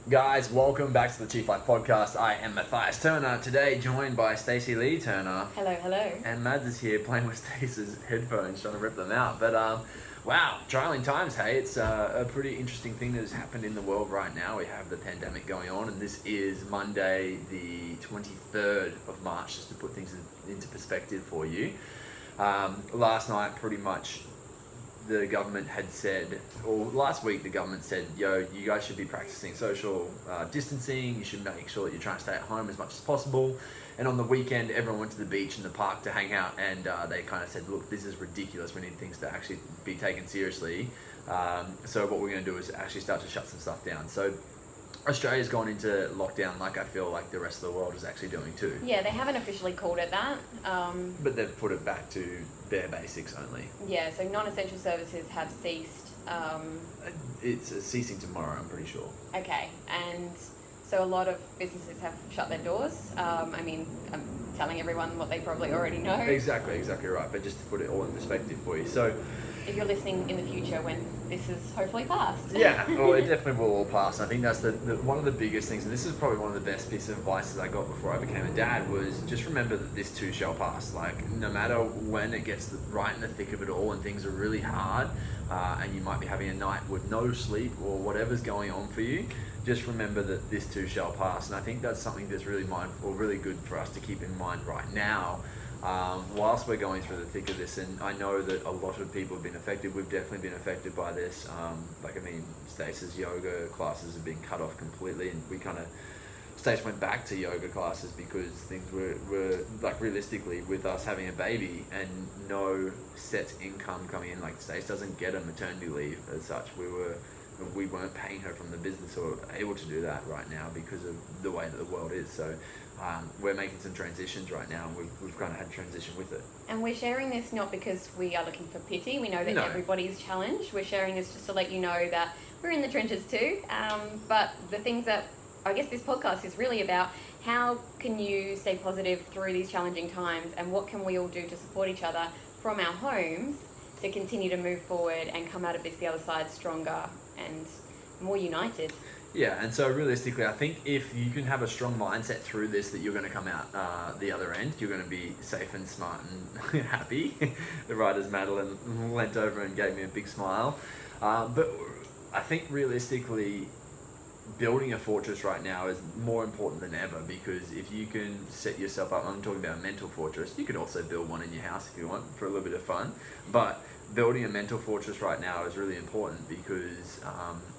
Guys, welcome back to the Chief Life Podcast. I am Matthias Turner, today joined by Stacey Lee Turner. Hello. And Mads is here playing with Stacey's headphones, trying to rip them out. But wow, trialing times, hey, it's a pretty interesting thing that has happened in the world right now. We have the pandemic going on, and this is Monday, the 23rd of March, just to put things into perspective for you. Last night, pretty much, the government had said, or last week the government said, yo, you guys should be practicing social distancing, you should make sure that you're trying to stay at home as much as possible. And on the weekend, everyone went to the beach and the park to hang out, and they kind of said, look, this is ridiculous, we need things to actually be taken seriously. So what we're going to do is actually start to shut some stuff down. So Australia's gone into lockdown like I feel like the rest of the world is actually doing too. Yeah, they haven't officially called it that. But they've put it back to bare basics only. Yeah, so non-essential services have ceased. It's ceasing tomorrow, I'm pretty sure. Okay, and so a lot of businesses have shut their doors. I mean, I'm telling everyone what they probably already know. Exactly right. But just to put it all in perspective for you. So, if you're listening in the future when this is hopefully passed. Yeah, well, it definitely will all pass. I think that's the one of the biggest things, and this is probably one of the best pieces of advice that I got before I became a dad, was just remember that this too shall pass. Like, no matter when it gets right in the thick of it all and things are really hard, and you might be having a night with no sleep or whatever's going on for you, just remember that this too shall pass. And I think that's something that's really really good for us to keep in mind right now. Whilst we're going through the thick of this, and I know that a lot of people have been affected, we've definitely been affected by this. Stacey's yoga classes have been cut off completely, and we kind of, Stace went back to yoga classes because things were like, realistically, with us having a baby and no set income coming in, like Stace doesn't get a maternity leave as such. We weren't paying her from the business or able to do that right now because of the way that the world is. So we're making some transitions right now, and we've kind of had transition with it. And we're sharing this not because we are looking for pity. We know that everybody's challenged. We're sharing this just to let you know that we're in the trenches too. But the things that I guess this podcast is really about, how can you stay positive through these challenging times, and what can we all do to support each other from our homes to continue to move forward and come out of this the other side stronger and more united. Yeah, and so realistically, I think if you can have a strong mindset through this, that you're going to come out the other end, you're going to be safe and smart and happy. Right as Madeline leant over and gave me a big smile. But I think realistically, building a fortress right now is more important than ever, because if you can set yourself up, I'm talking about a mental fortress, you could also build one in your house if you want for a little bit of fun, but building a mental fortress right now is really important because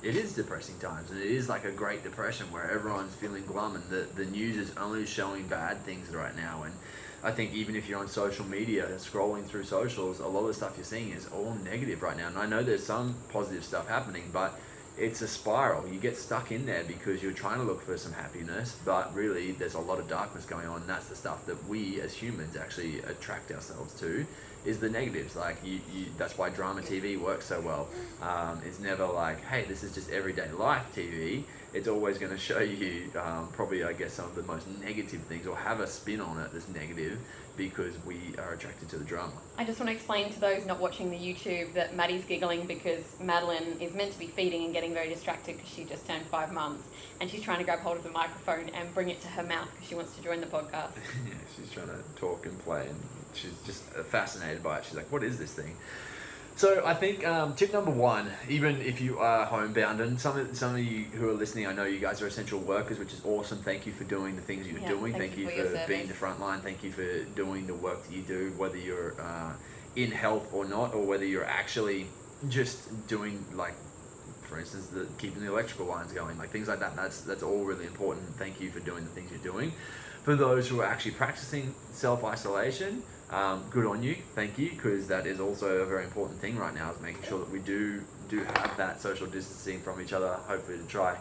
it is depressing times, and it is like a Great Depression where everyone's feeling glum, and the news is only showing bad things right now. And I think even if you're on social media and scrolling through socials, a lot of the stuff you're seeing is all negative right now. And I know there's some positive stuff happening, but it's a spiral. You get stuck in there because you're trying to look for some happiness, but really there's a lot of darkness going on, and that's the stuff that we as humans actually attract ourselves to, is the negatives. Like that's why drama TV works so well. It's never like, hey, this is just everyday life TV. It's always going to show you probably, I guess, some of the most negative things, or have a spin on it that's negative, because we are attracted to the drama. I just want to explain to those not watching the YouTube that Maddie's giggling because Madeline is meant to be feeding and getting very distracted because she just turned 5 months, and she's trying to grab hold of the microphone and bring it to her mouth because she wants to join the podcast. Yeah, she's trying to talk and play, and she's just fascinated by it. She's like, what is this thing? So I think tip number one, even if you are homebound, and some of you who are listening, I know you guys are essential workers, which is awesome. Thank you for doing the things you're doing. Thank you for being the front line. Thank you for doing the work that you do, whether you're in health or not, or whether you're actually just doing, like, for instance, keeping the electrical lines going, like things like that. That's all really important. Thank you for doing the things you're doing. For those who are actually practicing self-isolation, good on you, thank you, because that is also a very important thing right now, is making sure that we do have that social distancing from each other, hopefully to try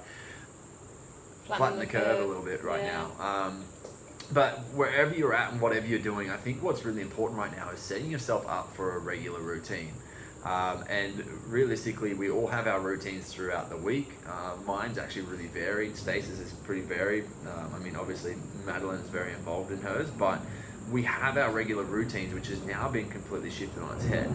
flatten the curve a little bit right now. But wherever you're at and whatever you're doing, I think what's really important right now is setting yourself up for a regular routine. And realistically, we all have our routines throughout the week. Mine's actually really varied. Stacey's is pretty varied. Obviously Madeline is very involved in hers, but we have our regular routines, which has now been completely shifted on its head.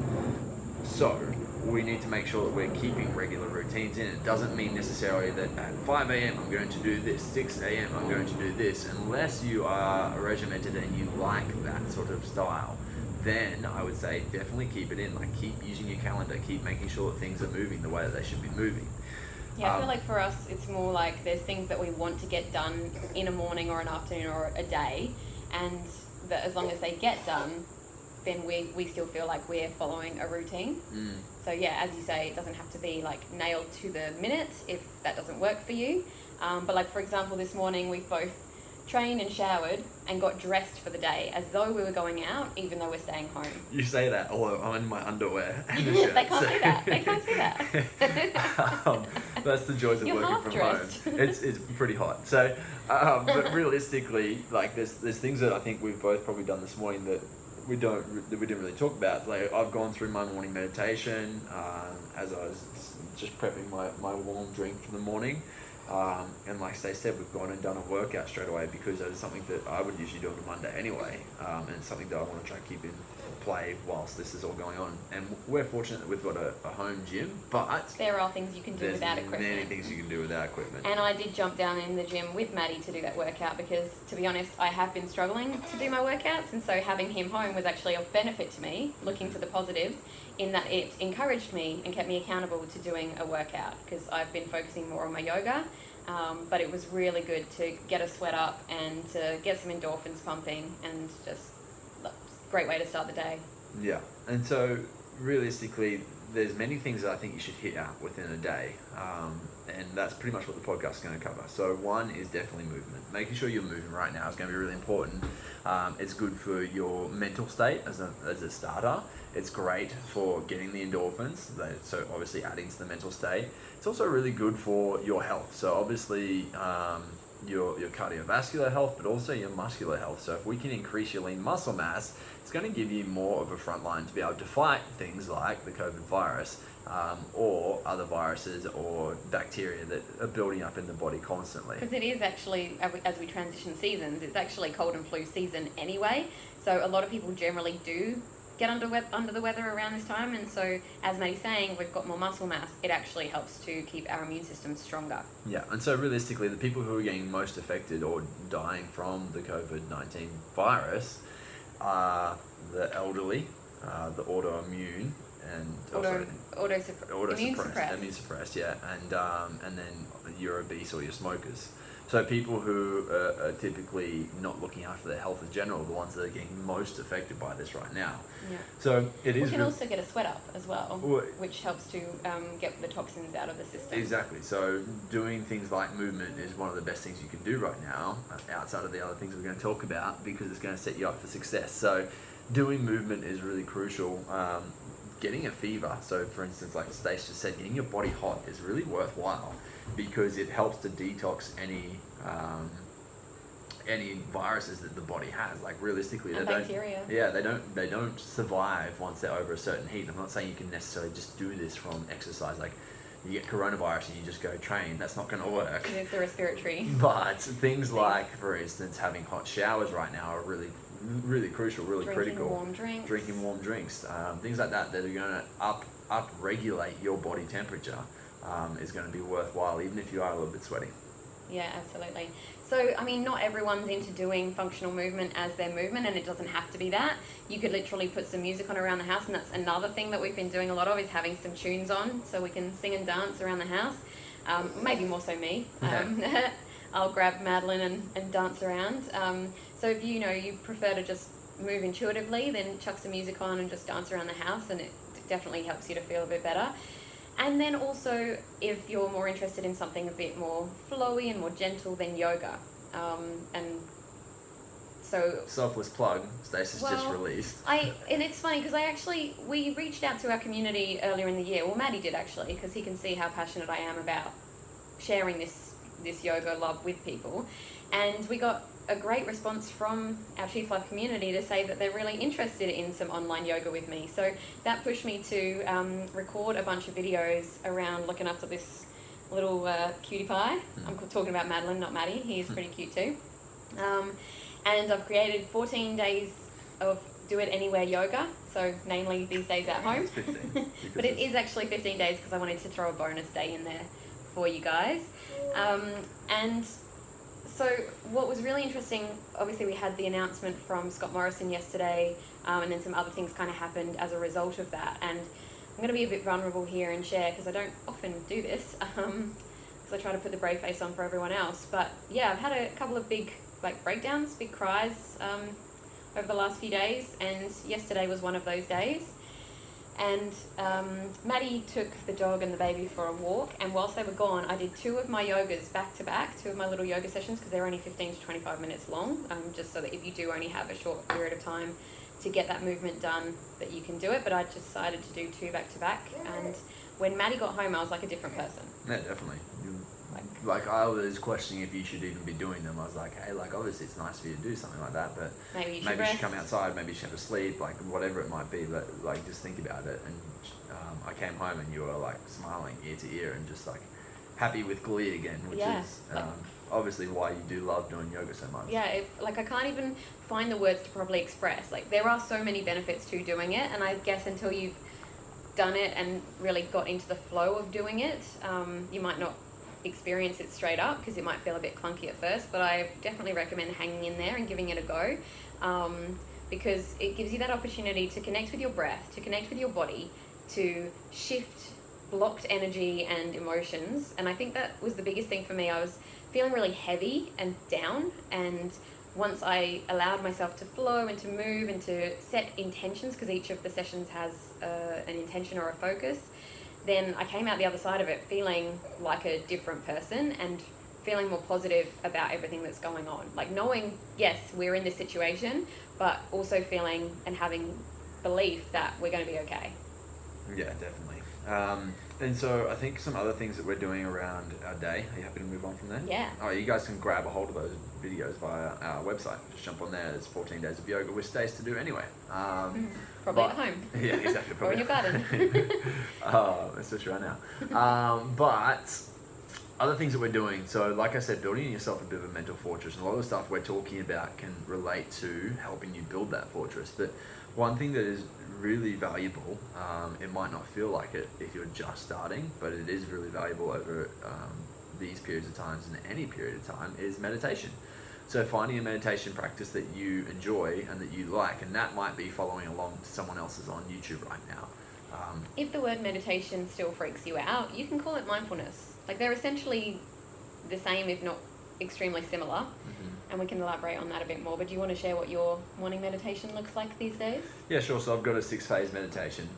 So we need to make sure that we're keeping regular routines in. It doesn't mean necessarily that at 5 a.m. I'm going to do this, 6 a.m. I'm going to do this, unless you are regimented and you like that sort of style. Then I would say definitely keep it in. Like, keep using your calendar, keep making sure that things are moving the way that they should be moving. Yeah, I feel like for us, it's more like there's things that we want to get done in a morning or an afternoon or a day, and that as long as they get done, then we still feel like we're following a routine. So yeah, as you say, it doesn't have to be like nailed to the minute if that doesn't work for you. But like, for example, this morning we've both trained and showered and got dressed for the day as though we were going out, even though we're staying home. You say that, although I'm in my underwear and a shirt. They can't see that. They can't see that. That's the joys of You're working from home. half-dressed. It's pretty hot. So, but realistically, like there's things that I think we've both probably done this morning that we didn't really talk about. Like, I've gone through my morning meditation as I was just prepping my warm drink for the morning. And like Stacey said, we've gone and done a workout straight away because it's something that I would usually do on a Monday anyway, and it's something that I want to try and keep in play whilst this is all going on. And we're fortunate that we've got a home gym, but there are things you can do without equipment. There's many things you can do without equipment. And I did jump down in the gym with Maddie to do that workout because, to be honest, I have been struggling to do my workouts, and so having him home was actually of benefit to me, looking to the positives, in that it encouraged me and kept me accountable to doing a workout because I've been focusing more on my yoga. But it was really good to get a sweat up and to get some endorphins pumping, and just a great way to start the day. Yeah, and so realistically, there's many things that I think you should hit out within a day, and that's pretty much what the podcast is going to cover. So one is definitely movement. Making sure you're moving right now is going to be really important. It's good for your mental state as a starter. It's great for getting the endorphins, so obviously adding to the mental state. It's also really good for your health. So obviously your cardiovascular health, but also your muscular health. So if we can increase your lean muscle mass, it's going to give you more of a front line to be able to fight things like the COVID virus or other viruses or bacteria that are building up in the body constantly. Because it is actually, as we transition seasons, it's actually cold and flu season anyway. So a lot of people generally do get under the weather around this time, and so as Maddie's saying, we've got more muscle mass. It actually helps to keep our immune system stronger. Yeah, and so realistically, the people who are getting most affected or dying from the COVID-19 virus are the elderly, the autoimmune, and immune suppressed, yeah, and then you're obese or you're smokers. So people who are typically not looking after their health in general, the ones that are getting most affected by this right now. Yeah. So it is. We can also get a sweat up as well, which helps to get the toxins out of the system. Exactly. So doing things like movement is one of the best things you can do right now, outside of the other things we're going to talk about, because it's going to set you up for success. So doing movement is really crucial. Getting a fever, so for instance, like Stacey just said, getting your body hot is really worthwhile because it helps to detox any viruses that the body has. Like realistically, and they bacteria. they don't survive once they're over a certain heat. I'm not saying you can necessarily just do this from exercise. Like you get coronavirus and you just go train. That's not going to work. It's a respiratory. But things like, for instance, having hot showers right now are really crucial, really critical. Drinking warm drinks, things like that are going to up regulate your body temperature is going to be worthwhile, even if you are a little bit sweaty. Yeah, absolutely. So, I mean, not everyone's into doing functional movement as their movement, and it doesn't have to be that. You could literally put some music on around the house, and that's another thing that we've been doing a lot of, is having some tunes on so we can sing and dance around the house. Maybe more so me. I'll grab Madeline and dance around. So if you prefer to just move intuitively, then chuck some music on and just dance around the house, and it definitely helps you to feel a bit better. And then also, if you're more interested in something a bit more flowy and more gentle, then yoga. And so... Selfless plug, Stacey's just released. And it's funny, because we reached out to our community earlier in the year. Well, Maddie did actually, because he can see how passionate I am about sharing this yoga love with people. And we got a great response from our Chief Life community to say that they're really interested in some online yoga with me. So that pushed me to record a bunch of videos around looking after this little cutie pie. I'm talking about Madeline, not Maddie. He is pretty cute too. And I've created 14 days of do it anywhere yoga, so namely these days at home. It's 15. But it is actually 15 days because I wanted to throw a bonus day in there for you guys. And so what was really interesting, obviously we had the announcement from Scott Morrison yesterday, and then some other things kind of happened as a result of that. And I'm going to be a bit vulnerable here and share, because I don't often do this, because I try to put the brave face on for everyone else. But yeah, I've had a couple of big breakdowns, big cries over the last few days, and yesterday was one of those days. And Maddie took the dog and the baby for a walk, and whilst they were gone, I did 2 of my yogas back to back, 2 of my little yoga sessions, because they're only 15 to 25 minutes long, just so that if you do only have a short period of time to get that movement done, that you can do it. But I decided to do 2 back to back, and when Maddie got home, I was like a different person. Yeah, definitely. Like I was questioning if you should even be doing them. I was like, hey, like obviously it's nice for you to do something like that, but maybe you should come outside, maybe you should have a sleep, like whatever it might be, but like just think about it. And I came home and you were like smiling ear to ear and just like happy with glee again, which is obviously why you do love doing yoga so much. Yeah, I can't even find the words to properly express. Like there are so many benefits to doing it, and I guess until you've done it and really got into the flow of doing it, you might not experience it straight up, because it might feel a bit clunky at first. But I definitely recommend hanging in there and giving it a go, because it gives you that opportunity to connect with your breath, to connect with your body, to shift blocked energy and emotions. And I think that was the biggest thing for me. I was feeling really heavy and down, and once I allowed myself to flow and to move and to set intentions, because each of the sessions has an intention or a focus, then I came out the other side of it feeling like a different person and feeling more positive about everything that's going on. Like knowing, yes, we're in this situation, but also feeling and having belief that we're going to be okay. Yeah, definitely. And so I think some other things that we're doing around our day. Are you happy to move on from there? Yeah. Oh, you guys can grab a hold of those videos via our website. Just jump on there. There's 14 days of yoga with Stace to do anyway. Probably at home. Yeah, exactly. Or in your garden. Especially right now. But other things that we're doing. So like I said, building yourself a bit of a mental fortress. And a lot of the stuff we're talking about can relate to helping you build that fortress. But one thing that is really valuable, it might not feel like it if you're just starting, but it is really valuable over these periods of times and any period of time, is meditation. So finding a meditation practice that you enjoy and that you like, and that might be following along to someone else's on YouTube right now. If the word meditation still freaks you out, you can call it mindfulness. Like they're essentially the same, if not extremely similar. And we can elaborate on that a bit more. But do you want to share what your morning meditation looks like these days? Yeah, sure. So I've got a 6-phase meditation.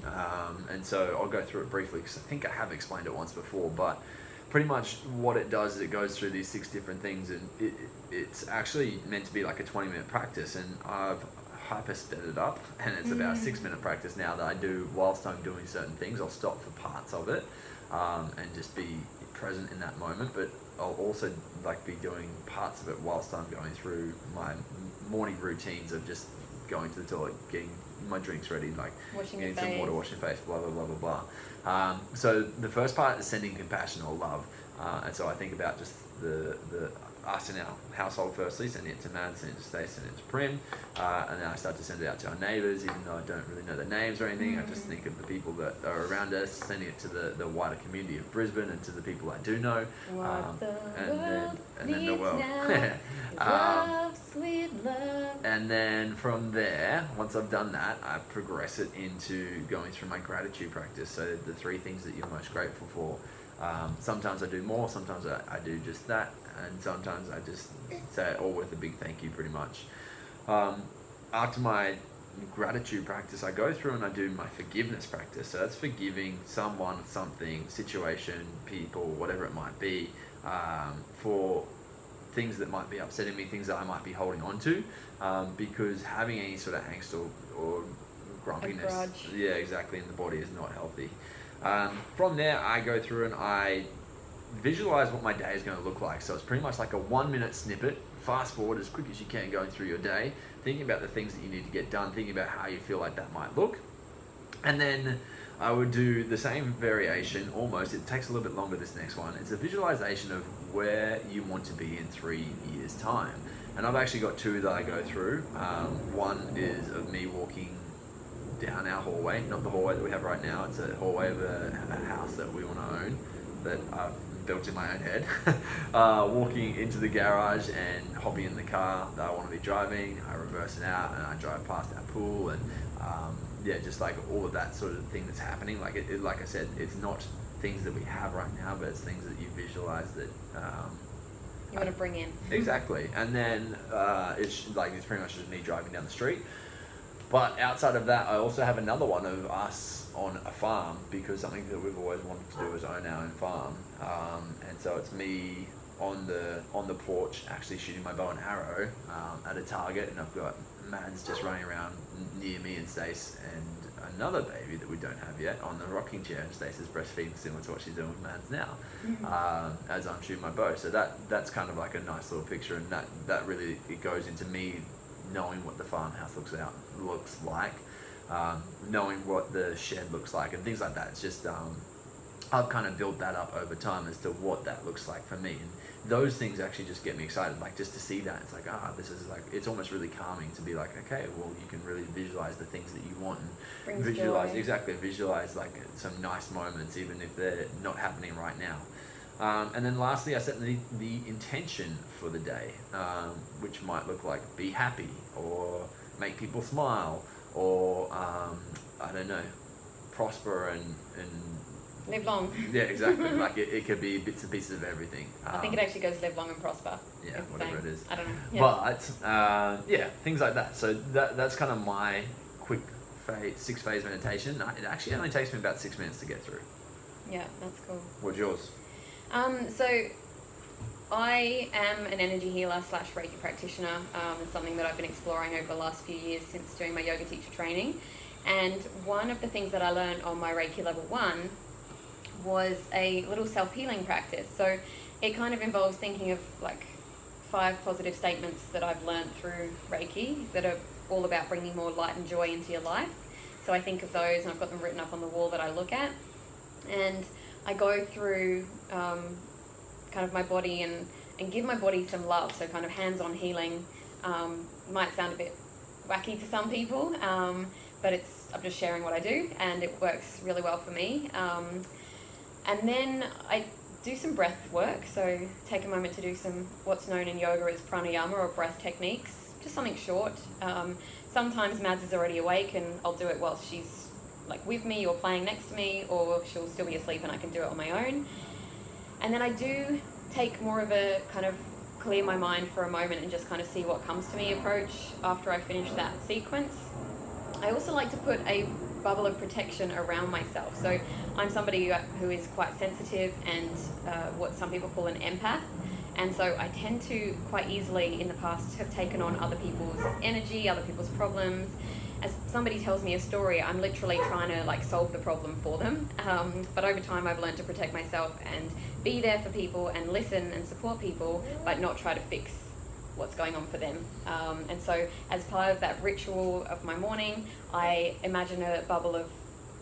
And so I'll go through it briefly, because I think I have explained it once before. But pretty much what it does is it goes through these 6 different things. And it's actually meant to be like a 20-minute practice. And I've hyper-sped it up. And it's about a 6-minute practice now that I do whilst I'm doing certain things. I'll stop for parts of it and just be present in that moment. But I'll also like be doing parts of it whilst I'm going through my morning routines of just going to the toilet, getting my drinks ready, like getting some water, washing your face, blah, blah, blah, blah, blah. So the first part is sending compassion or love. And so I think about just the us in our household firstly, sending it to Maddie, sending it to Stacey, sending it to Prim, and then I start to send it out to our neighbours, even though I don't really know their names or anything. I just think of the people that are around us, sending it to the wider community of Brisbane and to the people I do know, and then the world. Love, sweet love. And then from there, once I've done that, I progress it into going through my gratitude practice. So the 3 things that you're most grateful for. Sometimes I do more, sometimes I do just that, and sometimes I just say it all with a big thank you, pretty much. After my gratitude practice, I go through and I do my forgiveness practice. So that's forgiving someone, something, situation, people, whatever it might be, for things that might be upsetting me, things that I might be holding on to, because having any sort of angst or grumpiness, yeah, exactly, in the body is not healthy. From there, I go through and I visualize what my day is going to look like. So it's pretty much like a 1-minute snippet, fast forward as quick as you can going through your day, thinking about the things that you need to get done, thinking about how you feel like that might look. And then I would do the same variation almost. It takes a little bit longer, this next one. It's a visualization of where you want to be in 3 years' time. And I've actually got 2 that I go through. One is of me walking down our hallway, not the hallway that we have right now. It's a hallway of a house that we want to own that I've built in my own head. Walking into the garage and hopping in the car that I want to be driving. I reverse it out and I drive past our pool and just like all of that sort of thing that's happening. Like like I said, it's not things that we have right now, but it's things that you visualize that you want to bring in. Exactly. And then it's pretty much just me driving down the street. But outside of that, I also have another one of us on a farm, because something that we've always wanted to do is own our own farm. And so it's me on the porch actually shooting my bow and arrow at a target, and I've got Mads just running around near me and Stacey and another baby that we don't have yet on the rocking chair, and Stacey's breastfeeding similar to what she's doing with Mads now, as I'm shooting my bow. So that's kind of like a nice little picture, and that really, it goes into me knowing what the farmhouse looks like, knowing what the shed looks like and things like that. It's just I've kind of built that up over time as to what that looks like for me, and those things actually just get me excited. Like, just to see that, it's like, this is like, it's almost really calming to be like, okay, well, you can really visualize the things that you want and visualize like some nice moments, even if they're not happening right now. And then lastly, I set the intention for the day, which might look like be happy or make people smile or I don't know, prosper and live long. Yeah, exactly. Like it could be bits and pieces of everything. I think it actually goes live long and prosper. Yeah, whatever it is. I don't know. Yeah. But things like that. So that's kind of my quick 6-phase meditation. It actually only takes me about 6 minutes to get through. Yeah, that's cool. What's yours? So I am an energy healer / Reiki practitioner. It's something that I've been exploring over the last few years since doing my yoga teacher training. And one of the things that I learned on my Reiki level 1 was a little self-healing practice. So it kind of involves thinking of like 5 positive statements that I've learned through Reiki that are all about bringing more light and joy into your life. So I think of those, and I've got them written up on the wall that I look at. And I go through kind of my body and give my body some love. So kind of hands-on healing might sound a bit wacky to some people, but I'm just sharing what I do, and it works really well for me. And then I do some breath work. So take a moment to do some what's known in yoga as pranayama or breath techniques, just something short. Sometimes Mads is already awake and I'll do it while she's like with me or playing next to me, or she'll still be asleep and I can do it on my own. And then I do take more of a kind of clear my mind for a moment and just kind of see what comes to me approach after I finish that sequence. I also like to put a bubble of protection around myself. So I'm somebody who is quite sensitive and what some people call an empath. And so I tend to quite easily in the past have taken on other people's energy, other people's problems. As somebody tells me a story, I'm literally trying to like solve the problem for them. But over time I've learned to protect myself and be there for people and listen and support people, but not try to fix what's going on for them. And so as part of that ritual of my morning, I imagine a bubble of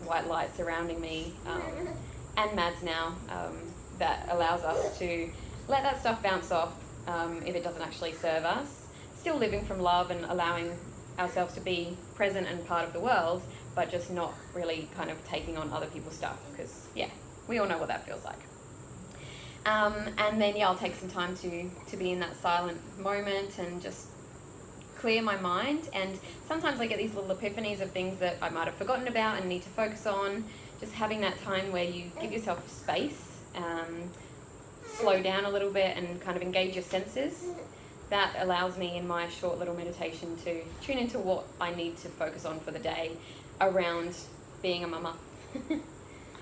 white light surrounding me, and Mads now, that allows us to let that stuff bounce off if it doesn't actually serve us. Still living from love and allowing ourselves to be present and part of the world, but just not really kind of taking on other people's stuff, because we all know what that feels like. And then I'll take some time to be in that silent moment and just clear my mind. And sometimes I get these little epiphanies of things that I might have forgotten about and need to focus on. Just having that time where you give yourself space, slow down a little bit and kind of engage your senses. That allows me in my short little meditation to tune into what I need to focus on for the day around being a mama.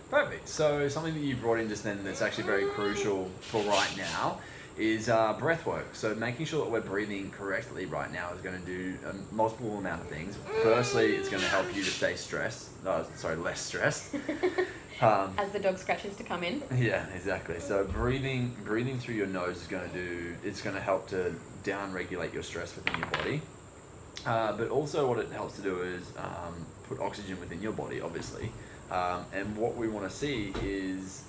Perfect. So something that you brought in just then that's actually very crucial for right now is breath work. So making sure that we're breathing correctly right now is going to do a multiple amount of things. Firstly, it's going to help you to stay less stressed. As the dog scratches to come in. Yeah, exactly. So breathing through your nose is going to help to down-regulate your stress within your body. But also what it helps to do is put oxygen within your body, obviously. And what we want to see is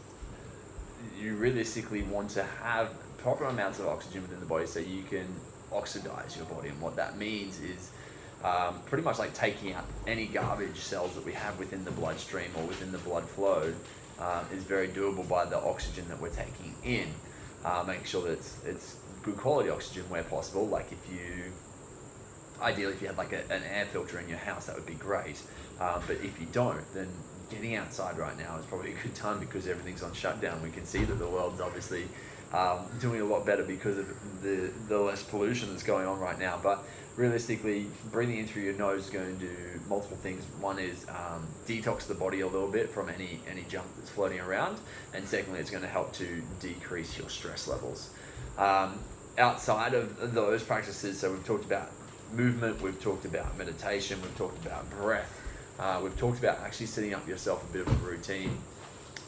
you realistically want to have proper amounts of oxygen within the body so you can oxidize your body. And what that means is pretty much like taking out any garbage cells that we have within the bloodstream or within the blood flow is very doable by the oxygen that we're taking in. Making sure that it's good quality oxygen where possible. Like ideally if you had like an air filter in your house, that would be great. But if you don't, then getting outside right now is probably a good time because everything's on shutdown. We can see that the world's obviously doing a lot better because of the less pollution that's going on right now. But realistically, breathing in through your nose is going to do multiple things. One is detox the body a little bit from any junk that's floating around, and secondly, it's going to help to decrease your stress levels. Outside of those practices, so we've talked about movement, we've talked about meditation, we've talked about breath, we've talked about actually setting up yourself a bit of a routine.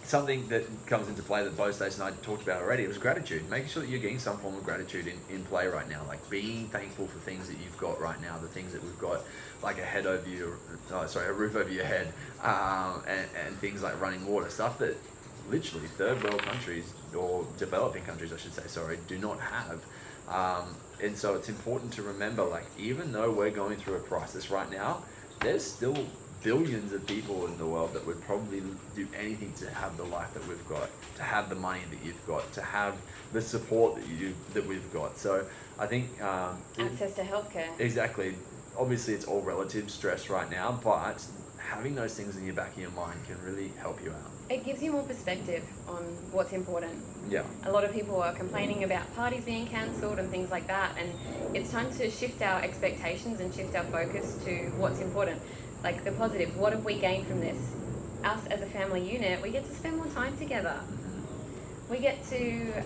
Something that comes into play that both Stacey and I talked about already was gratitude. Making sure that you're getting some form of gratitude in play right now, like being thankful for things that you've got right now, the things that we've got, like a roof over your head, and things like running water, stuff that literally third world countries, or developing countries I should say, do not have. And so it's important to remember, like, even though we're going through a crisis right now, there's still billions of people in the world that would probably do anything to have the life that we've got, to have the money that you've got, to have the support that we've got. So I think access to healthcare. Exactly. Obviously, it's all relative stress right now, but having those things in your back of your mind can really help you out. It gives you more perspective on what's important. Yeah. A lot of people are complaining about parties being cancelled and things like that, and it's time to shift our expectations and shift our focus to what's important. Like the positive, what have we gained from this? Us as a family unit, we get to spend more time together. We get to...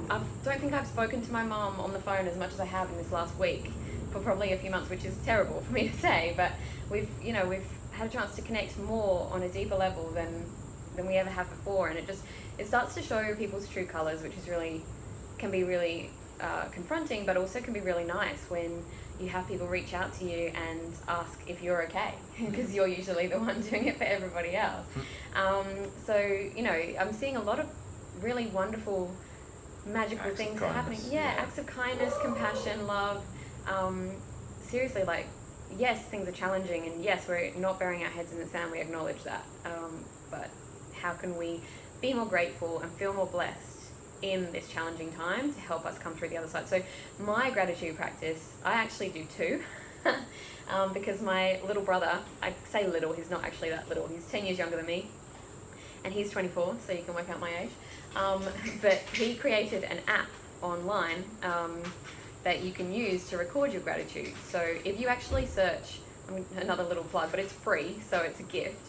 I don't think I've spoken to my mum on the phone as much as I have in this last week for probably a few months, which is terrible for me to say, but we've had a chance to connect more on a deeper level than we ever have before, and it starts to show people's true colours, which is can be really confronting, but also can be really nice when you have people reach out to you and ask if you're okay, because you're usually the one doing it for everybody else. So, I'm seeing a lot of really wonderful, magical things happening. Yeah, acts of kindness, compassion, love. Seriously, like, yes, things are challenging, and yes, we're not burying our heads in the sand, we acknowledge that. But how can we be more grateful and feel more blessed in this challenging time to help us come through the other side? So my gratitude practice, I actually do two, because my little brother, I say little, he's not actually that little, he's 10 years younger than me, and he's 24, so you can work out my age, but he created an app online that you can use to record your gratitude. So if you actually search, another little plug, but it's free, so it's a gift,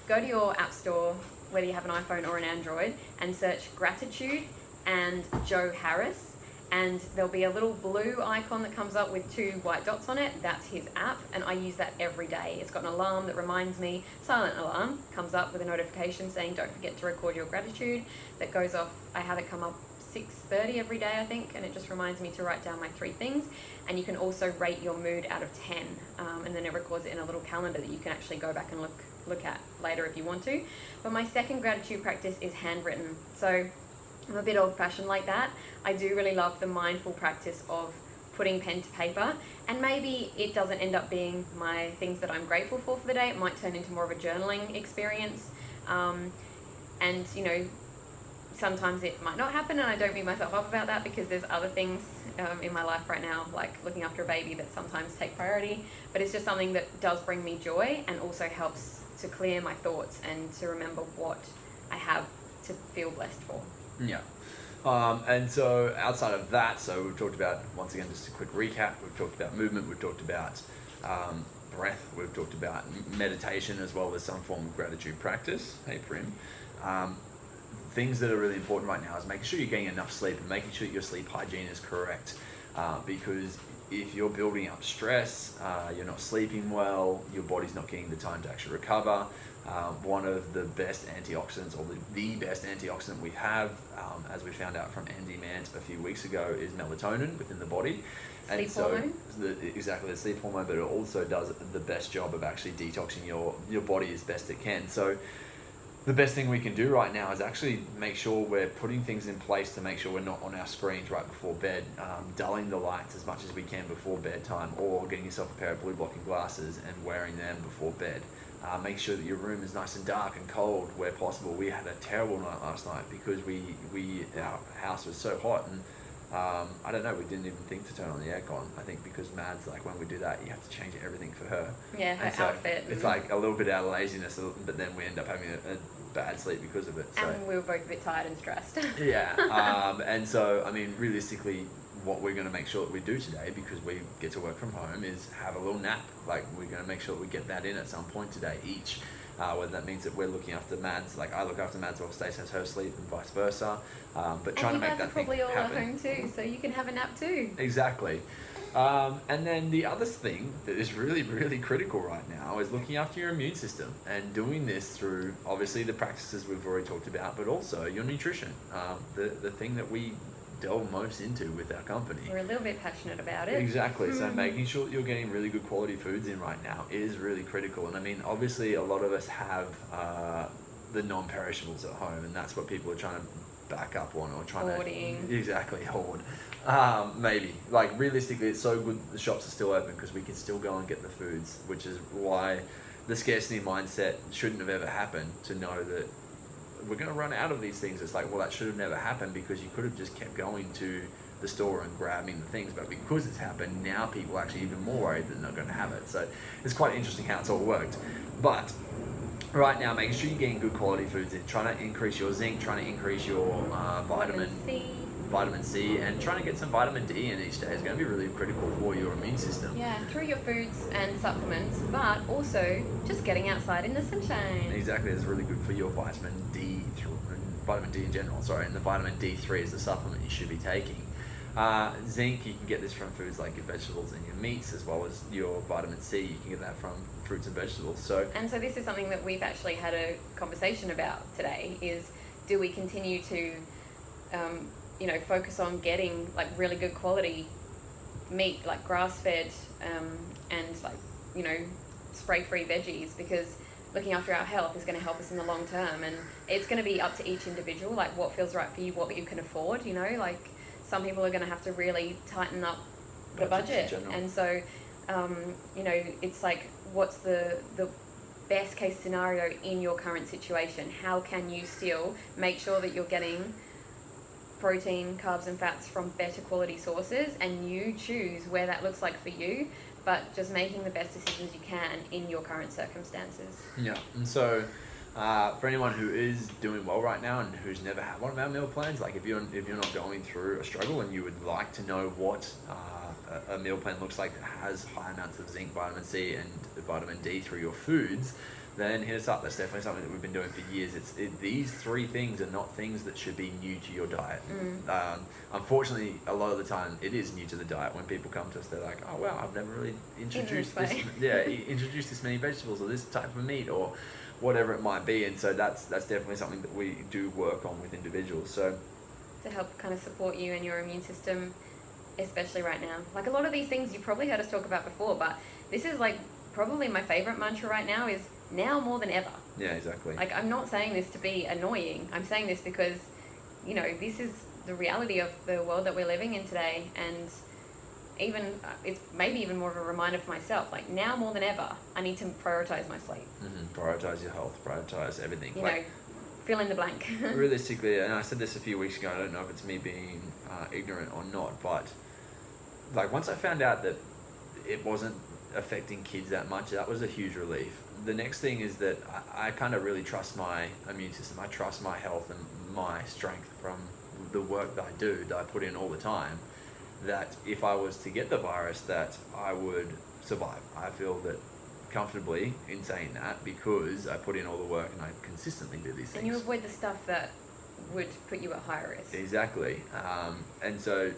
go to your app store, whether you have an iPhone or an Android, and search gratitude and Joe Harris, and there'll be a little blue icon that comes up with 2 white dots on it. That's his app, and I use that every day. It's got an alarm that reminds me, silent alarm, comes up with a notification saying don't forget to record your gratitude. That goes off, I have it come up 6:30 every day, I think, and it just reminds me to write down my 3 things. And you can also rate your mood out of 10, and then it records it in a little calendar that you can actually go back and look at later if you want to. But my second gratitude practice is handwritten. So I'm a bit old-fashioned like that. I do really love the mindful practice of putting pen to paper, and maybe it doesn't end up being my things that I'm grateful for the day. It might turn into more of a journaling experience, and sometimes it might not happen, and I don't beat myself up about that because there's other things in my life right now, like looking after a baby, that sometimes take priority. But it's just something that does bring me joy and also helps to clear my thoughts and to remember what I have to feel blessed for. Yeah. And so outside of that, so we've talked about, once again, just a quick recap, we've talked about movement, we've talked about breath, we've talked about meditation, as well as some form of gratitude practice. Hey, Prim. Things that are really important right now is making sure you're getting enough sleep and making sure that your sleep hygiene is correct, because if you're building up stress, you're not sleeping well, your body's not getting the time to actually recover. One of the best antioxidants, or the best antioxidant we have, as we found out from Andy Mant a few weeks ago, is melatonin within the body. Sleep hormone? Exactly, the sleep hormone, but it also does the best job of actually detoxing your body as best it can. So the best thing we can do right now is actually make sure we're putting things in place to make sure we're not on our screens right before bed, dulling the lights as much as we can before bedtime, or getting yourself a pair of blue blocking glasses and wearing them before bed. Make sure that your room is nice and dark and cold where possible. We had a terrible night last night because our house was so hot, and I don't know, we didn't even think to turn on the aircon. I think because Mad's like, when we do that, you have to change everything for her. Yeah, her outfit. It's like a little bit out of laziness, but then we end up having a bad sleep because of it. So. And we were both a bit tired and stressed. Yeah, and so, I mean, realistically, what we're going to make sure that we do today, because we get to work from home, is have a little nap. Like, we're going to make sure that we get that in at some point today each. Whether that means that we're looking after Mads, like I look after Mads while Stacey has her sleep, and vice versa. But trying to make that thing happen. And you guys are probably all at home too, so you can have a nap too. Exactly. And then the other thing that is really, really critical right now is looking after your immune system, and doing this through obviously the practices we've already talked about, but also your nutrition. The thing that we delve most into with our company. We're a little bit passionate about it. Exactly. So making sure that you're getting really good quality foods in right now is really critical. And I mean, obviously a lot of us have the non-perishables at home, and that's what people are trying to back up on, or trying Hoarding. to exactly hoard. Maybe, like, realistically, it's so good the shops are still open because we can still go and get the foods, which is why the scarcity mindset shouldn't have ever happened. To know that we're going to run out of these things, it's like, well, that should have never happened, because you could have just kept going to the store and grabbing the things, but because it's happened, now people are actually even more worried that they're not going to have it. So it's quite interesting how it's all worked. But right now, making sure you're getting good quality foods in, trying to increase your zinc, trying to increase your vitamin C, and trying to get some vitamin D in each day is going to be really critical for your immune system. Yeah, through your foods and supplements, but also just getting outside in the sunshine. Exactly, it's really good for your vitamin D in general, and the vitamin D3 is the supplement you should be taking. Zinc, you can get this from foods like your vegetables and your meats, as well as your vitamin C, you can get that from fruits and vegetables. And so this is something that we've actually had a conversation about today, is do we continue to focus on getting like really good quality meat, like grass-fed and spray-free veggies, because looking after our health is going to help us in the long term, and it's going to be up to each individual, like what feels right for you, what you can afford. Like some people are going to have to really tighten up the budget, and so it's like, what's the best case scenario in your current situation? How can you still make sure that you're getting protein, carbs and fats from better quality sources, and you choose where that looks like for you, but just making the best decisions you can in your current circumstances. Yeah, and so for anyone who is doing well right now and who's never had one of our meal plans, like if you're not going through a struggle and you would like to know what a meal plan looks like that has high amounts of zinc, vitamin C and vitamin D through your foods, then hit us up. That's definitely something that we've been doing for years. These three things are not things that should be new to your diet. Unfortunately, a lot of the time it is new to the diet. When people come to us, they're like, oh wow, I've never really introduced this many vegetables or this type of meat or whatever it might be. And so that's definitely something that we do work on with individuals. So to help kind of support you and your immune system, especially right now. Like a lot of these things you probably heard us talk about before, but this is like probably my favorite mantra right now, is now more than ever. Yeah, exactly. Like, I'm not saying this to be annoying. I'm saying this because, this is the reality of the world that we're living in today. And even, it's maybe even more of a reminder for myself. Like, now more than ever, I need to prioritize my sleep. Prioritize your health, prioritize everything. Fill in the blank. Realistically, and I said this a few weeks ago, I don't know if it's me being ignorant or not, but like once I found out that it wasn't affecting kids that much, that was a huge relief. The next thing is that I kind of really trust my immune system. I trust my health and my strength from the work that I do, that I put in all the time, that if I was to get the virus, that I would survive. I feel that comfortably in saying that, because I put in all the work and I consistently do these things. And you avoid the stuff that would put you at higher risk. Exactly. And so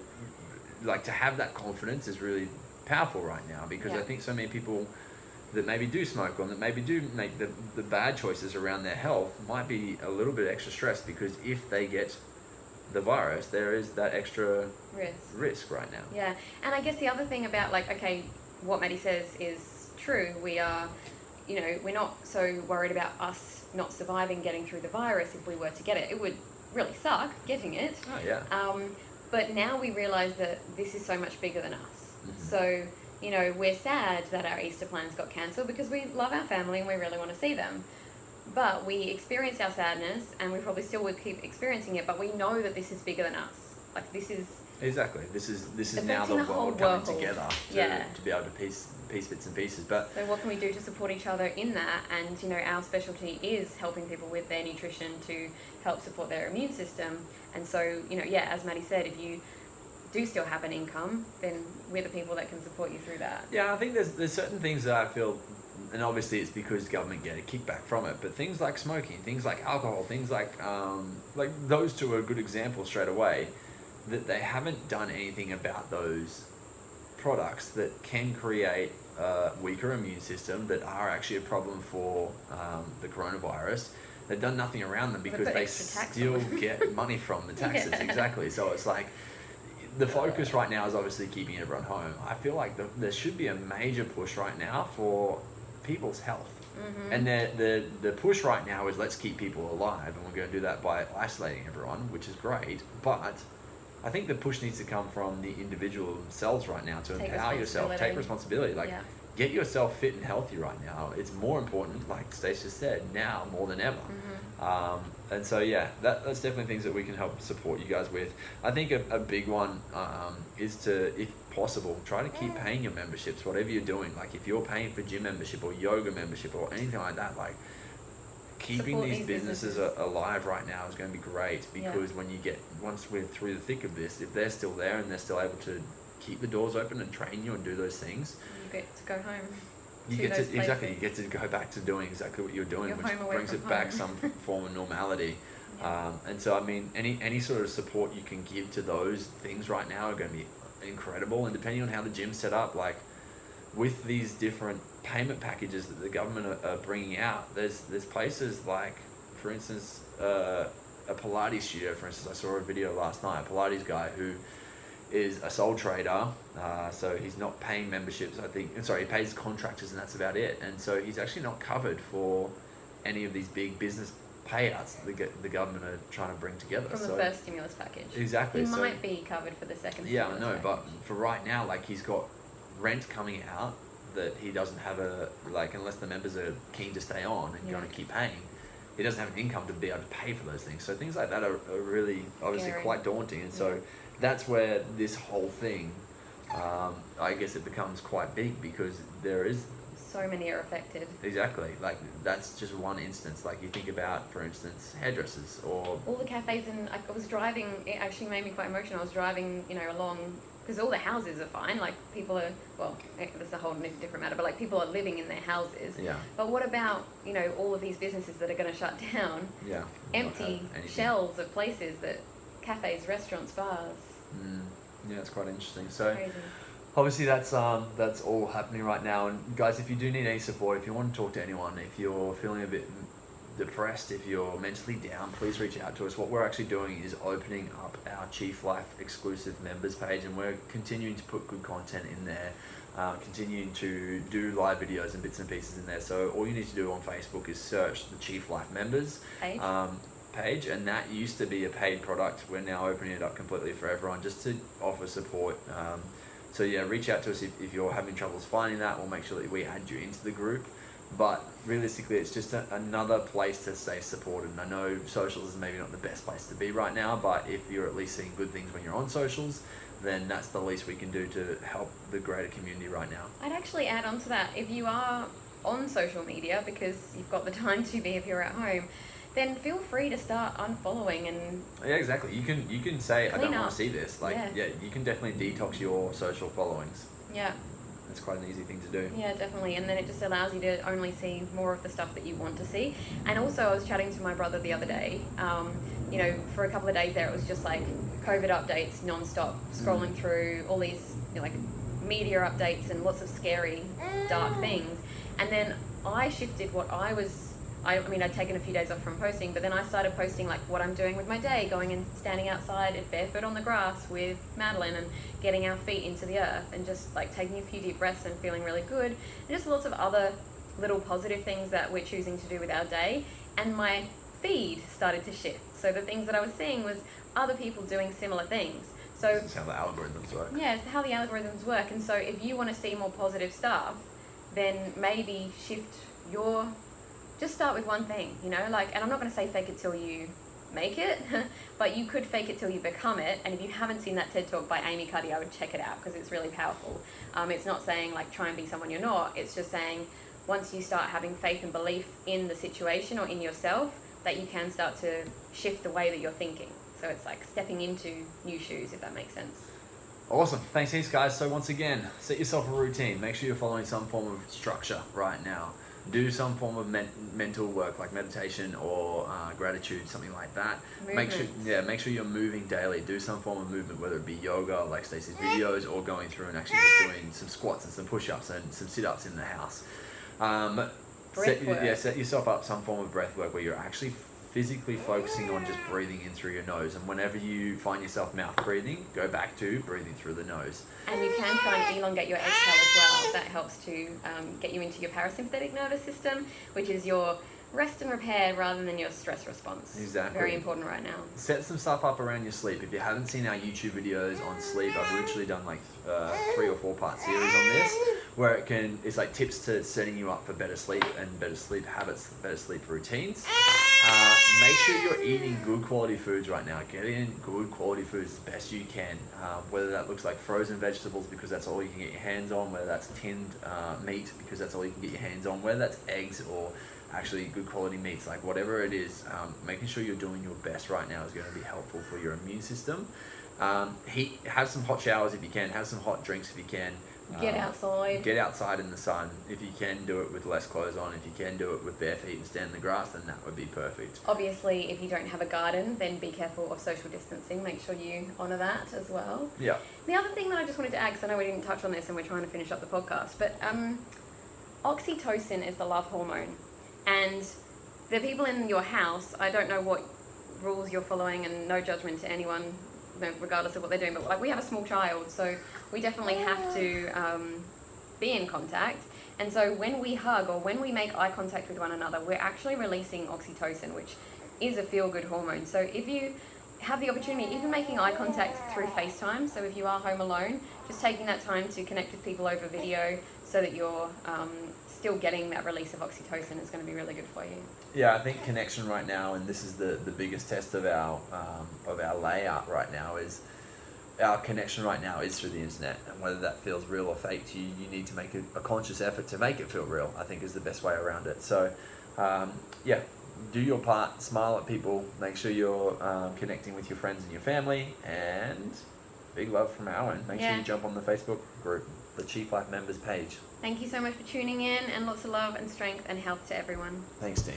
like to have that confidence is really powerful right now, because I think so many people that maybe do smoke or that maybe do make the bad choices around their health might be a little bit extra stressed, because if they get the virus, there is that extra risk right now. Yeah, and I guess the other thing about, like, okay, what Maddie says is true. We are, we're not so worried about us not surviving getting through the virus if we were to get it. It would really suck getting it. Oh, yeah. But now we realise that this is so much bigger than us. So, we're sad that our Easter plans got cancelled because we love our family and we really want to see them. But we experienced our sadness, and we probably still would keep experiencing it, but we know that this is bigger than us. Like, this is... Exactly. This is now the world coming together to be able to piece bits and pieces. But so what can we do to support each other in that? And, our specialty is helping people with their nutrition to help support their immune system. And so, as Maddie said, if you do still have an income, then we're the people that can support you through that. Yeah, I think there's certain things that I feel, and obviously it's because government get a kickback from it, but things like smoking, things like alcohol, things like those two are a good example straight away, that they haven't done anything about those products that can create a weaker immune system, that are actually a problem for the coronavirus. They've done nothing around them because they still get money from the taxes. Exactly. So it's like, the focus right now is obviously keeping everyone home. I feel like there should be a major push right now for people's health. And the push right now is, let's keep people alive, and we're going to do that by isolating everyone, which is great. But I think the push needs to come from the individual themselves right now, to empower yourself, take responsibility. Get yourself fit and healthy right now. It's more important, like Stacey just said, now more than ever. And so, that's definitely things that we can help support you guys with. I think a big one is to, if possible, try to keep paying your memberships, whatever you're doing. Like, if you're paying for gym membership or yoga membership or anything like that, like, keeping support these businesses alive right now is going to be great, because once we're through the thick of this, if they're still there and they're still able to keep the doors open and train you and do those things, you get to go home. You get to go back to doing exactly what you're doing, which brings it back some form of normality. And so, I mean, any sort of support you can give to those things right now are going to be incredible. And depending on how the gym's set up, like with these different payment packages that the government are bringing out, there's places like, for instance, a Pilates studio. For instance, I saw a video last night, a Pilates guy who is a sole trader, so he's not paying memberships, he pays contractors, and that's about it. And so he's actually not covered for any of these big business payouts that the government are trying to bring together. From the first stimulus package. Exactly. He might be covered for the second stimulus I know, package. but for right now, like, he's got rent coming out that he doesn't have unless the members are keen to stay on and going to keep paying, he doesn't have an income to be able to pay for those things. So things like that are really obviously quite daunting. And so that's where this whole thing, I guess it becomes quite big, because there is... so many are affected. Exactly. Like, that's just one instance. Like, you think about, for instance, hairdressers or... all the cafes, and I was driving, it actually made me quite emotional. I was driving, along, because all the houses are fine. Like, people are, well, that's a whole different matter, but like, people are living in their houses. Yeah. But what about, all of these businesses that are going to shut down? Yeah. Empty shells of places that... cafes, restaurants, bars. Yeah, it's quite interesting. So crazy. Obviously that's all happening right now. And guys, if you do need any support, if you want to talk to anyone, if you're feeling a bit depressed, if you're mentally down, please reach out to us. What we're actually doing is opening up our Chief Life exclusive members page, and we're continuing to put good content in there, continuing to do live videos and bits and pieces in there. So all you need to do on Facebook is search the Chief Life members page, and that used to be a paid product. We're now opening it up completely for everyone, just to offer support. So reach out to us if you're having troubles finding that. We'll make sure that we add you into the group. But realistically, it's just another place to stay supported. And I know socials is maybe not the best place to be right now, but if you're at least seeing good things when you're on socials, then that's the least we can do to help the greater community right now. I'd actually add on to that, if you are on social media, because you've got the time to be if you're at home, then feel free to start unfollowing and... Yeah, exactly. You can say, I don't want to see this. You can definitely detox your social followings. Yeah. it's quite an easy thing to do. Yeah, definitely. And then it just allows you to only see more of the stuff that you want to see. And also, I was chatting to my brother the other day. For a couple of days there, it was just like COVID updates non-stop, scrolling through all these like media updates and lots of scary, dark things. And then I shifted what I'd taken a few days off from posting, but then I started posting like what I'm doing with my day, going and standing outside barefoot on the grass with Madeline and getting our feet into the earth and just like taking a few deep breaths and feeling really good, and just lots of other little positive things that we're choosing to do with our day. And my feed started to shift. So the things that I was seeing was other people doing similar things. So this is how the algorithms work. Yeah, it's how the algorithms work. And so if you want to see more positive stuff, then maybe just start with one thing, and I'm not going to say fake it till you make it, but you could fake it till you become it. And if you haven't seen that TED Talk by Amy Cuddy, I would check it out because it's really powerful. It's not saying like try and be someone you're not. It's just saying once you start having faith and belief in the situation or in yourself, that you can start to shift the way that you're thinking. So it's like stepping into new shoes, if that makes sense. Awesome. Thanks heaps, guys. So once again, set yourself a routine. Make sure you're following some form of structure right now. Do some form of mental work like meditation or gratitude, something like that. Make sure you're moving daily. Do some form of movement, whether it be yoga, like Stacey's videos, or going through and actually just doing some squats and some push-ups and some sit-ups in the house. Set yourself up some form of breath work where you're actually physically focusing on just breathing in through your nose, and whenever you find yourself mouth breathing, go back to breathing through the nose. And you can try and elongate your exhale as well. That helps to get you into your parasympathetic nervous system, which is your rest and repair rather than your stress response. Exactly. Very important right now. Set some stuff up around your sleep. If you haven't seen our YouTube videos on sleep, I've literally done like 3 or 4 part series on this, where it's like tips to setting you up for better sleep and better sleep habits, better sleep routines. Make sure you're eating good quality foods right now. Get in good quality foods as best you can. Whether that looks like frozen vegetables because that's all you can get your hands on, whether that's tinned meat because that's all you can get your hands on, whether that's eggs or actually good quality meats, like whatever it is, making sure you're doing your best right now is going to be helpful for your immune system. Have some hot showers if you can, have some hot drinks if you can. Get outside. Get outside in the sun. If you can do it with less clothes on, if you can do it with bare feet and stand in the grass, then that would be perfect. Obviously, if you don't have a garden, then be careful of social distancing. Make sure you honour that as well. Yeah. The other thing that I just wanted to add, because I know we didn't touch on this and we're trying to finish up the podcast, but oxytocin is the love hormone. And the people in your house, I don't know what rules you're following, and no judgment to anyone, regardless of what they're doing, but like we have a small child, so we definitely have to be in contact. And so when we hug or when we make eye contact with one another, we're actually releasing oxytocin, which is a feel-good hormone. So if you have the opportunity, even making eye contact through FaceTime, so if you are home alone, just taking that time to connect with people over video so that you're still getting that release of oxytocin is going to be really good for you. Yeah, I think connection right now, and this is the biggest test of our layout right now, is our connection right now is through the internet, and whether that feels real or fake to you, you need to make a conscious effort to make it feel real, I think is the best way around it. So do your part, smile at people, make sure you're connecting with your friends and your family, and big love from our end. Make sure you jump on the Facebook group, the Chief Life Members page. Thank you so much for tuning in, and lots of love and strength and health to everyone. Thanks, team.